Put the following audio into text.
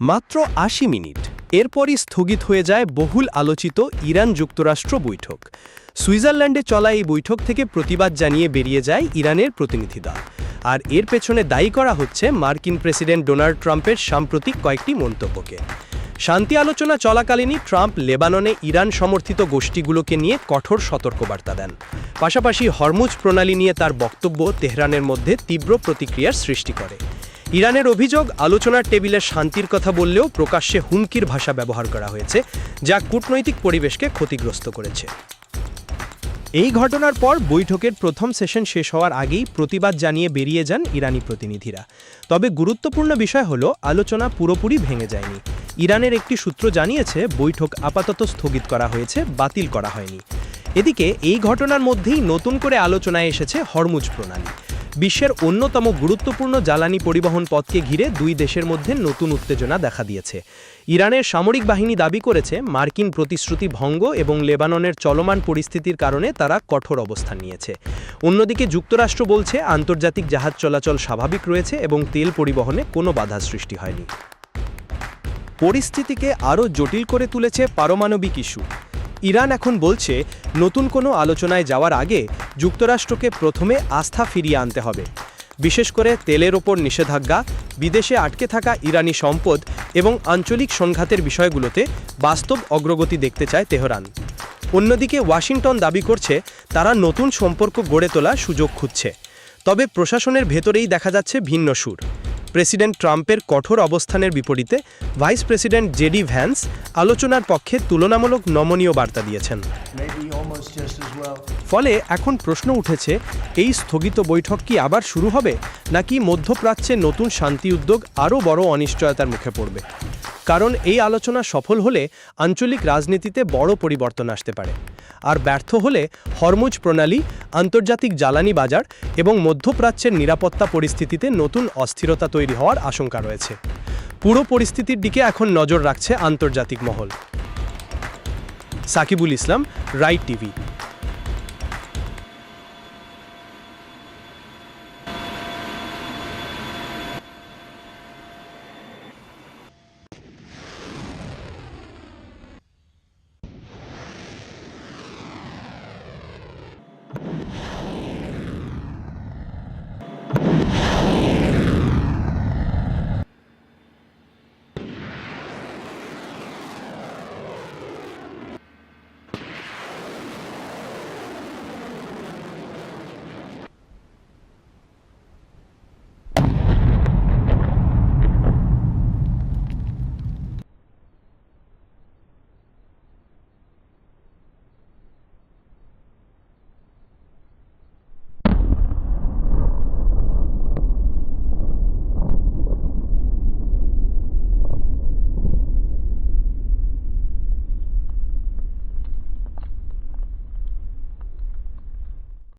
মাত্র ৮০ মিনিট এরপরই স্থগিত হয়ে যায় বহুল আলোচিত ইরান যুক্তরাষ্ট্র বৈঠক। সুইজারল্যান্ডে চলা এই বৈঠক থেকে প্রতিবাদ জানিয়ে বেরিয়ে যায় ইরানের প্রতিনিধি দল। আর এর পেছনে দায়ী করা হচ্ছে মার্কিন প্রেসিডেন্ট ডোনাল্ড ট্রাম্পের সাম্প্রতিক কয়েকটি মন্তব্যকে। শান্তি আলোচনা চলাকালীনই ট্রাম্প লেবাননে ইরান সমর্থিত গোষ্ঠীগুলোকে নিয়ে কঠোর সতর্কবার্তা দেন। পাশাপাশি হরমুজ প্রণালী নিয়ে তার বক্তব্য তেহরানের মধ্যে তীব্র প্রতিক্রিয়ার সৃষ্টি করে। ইরানের অভিযোগ, আলোচনার টেবিলে শান্তির কথা বললেও প্রকাশ্যে হুমকির ভাষা ব্যবহার করা হয়েছে, যা কূটনৈতিক পরিবেশকে ক্ষতিগ্রস্ত করেছে। এই ঘটনার পর বৈঠকের প্রথম সেশন শেষ হওয়ার আগেই প্রতিবাদ জানিয়ে বেরিয়ে যান ইরানি প্রতিনিধিরা। তবে গুরুত্বপূর্ণ বিষয় হলো, আলোচনা পুরোপুরি ভেঙে যায়নি। ইরানের একটি সূত্র জানিয়েছে বৈঠক আপাতত স্থগিত করা হয়েছে, বাতিল করা হয়নি। এদিকে এই ঘটনার মধ্যেই নতুন করে আলোচনায় এসেছে হরমুজ প্রণালী। বিশ্বের অন্যতম গুরুত্বপূর্ণ জ্বালানি পরিবহন পথকে ঘিরে দুই দেশের মধ্যে নতুন উত্তেজনা দেখা দিয়েছে। ইরানের সামরিক বাহিনী দাবি করেছে মার্কিন প্রতিশ্রুতি ভঙ্গ এবং লেবাননের চলমান পরিস্থিতির কারণে তারা কঠোর অবস্থান নিয়েছে। অন্যদিকে যুক্তরাষ্ট্র বলছে আন্তর্জাতিক জাহাজ চলাচল স্বাভাবিক রয়েছে এবং তেল পরিবহনে কোনো বাধা সৃষ্টি হয়নি। পরিস্থিতিকে আরও জটিল করে তুলেছে পারমাণবিক ইস্যু। ইরান এখন বলছে নতুন কোনো আলোচনায় যাওয়ার আগে যুক্তরাষ্ট্রকে প্রথমে আস্থা ফিরিয়ে আনতে হবে। বিশেষ করে তেলের ওপর নিষেধাজ্ঞা, বিদেশে আটকে থাকা ইরানি সম্পদ এবং আঞ্চলিক সংঘাতের বিষয়গুলোতে বাস্তব অগ্রগতি দেখতে চায় তেহরান। অন্যদিকে ওয়াশিংটন দাবি করছে তারা নতুন সম্পর্ক গড়ে তোলার সুযোগ খুঁজছে। তবে প্রশাসনের ভেতরেই দেখা যাচ্ছে ভিন্ন সুর। প্রেসিডেন্ট ট্রাম্পের কঠোর অবস্থানের বিপরীতে ভাইস প্রেসিডেন্ট জেডি ভ্যান্স আলোচনার পক্ষে তুলনামূলক নমনীয় বার্তা দিয়েছেন। ফলে এখন প্রশ্ন উঠেছে, এই স্থগিত বৈঠক কি আবার শুরু হবে, নাকি মধ্যপ্রাচ্যে নতুন শান্তি উদ্যোগ আরও বড় অনিশ্চয়তার মুখে পড়বে? কারণ এই আলোচনা সফল হলে আঞ্চলিক রাজনীতিতে বড় পরিবর্তন আসতে পারে, আর ব্যর্থ হলে হরমুজ প্রণালী, আন্তর্জাতিক জ্বালানি বাজার এবং মধ্যপ্রাচ্যের নিরাপত্তা পরিস্থিতিতে নতুন অস্থিরতা তৈরি হওয়ার আশঙ্কা রয়েছে। পুরো পরিস্থিতির দিকে এখন নজর রাখছে আন্তর্জাতিক মহল। সাকিবুল ইসলাম, রাইট টিভি।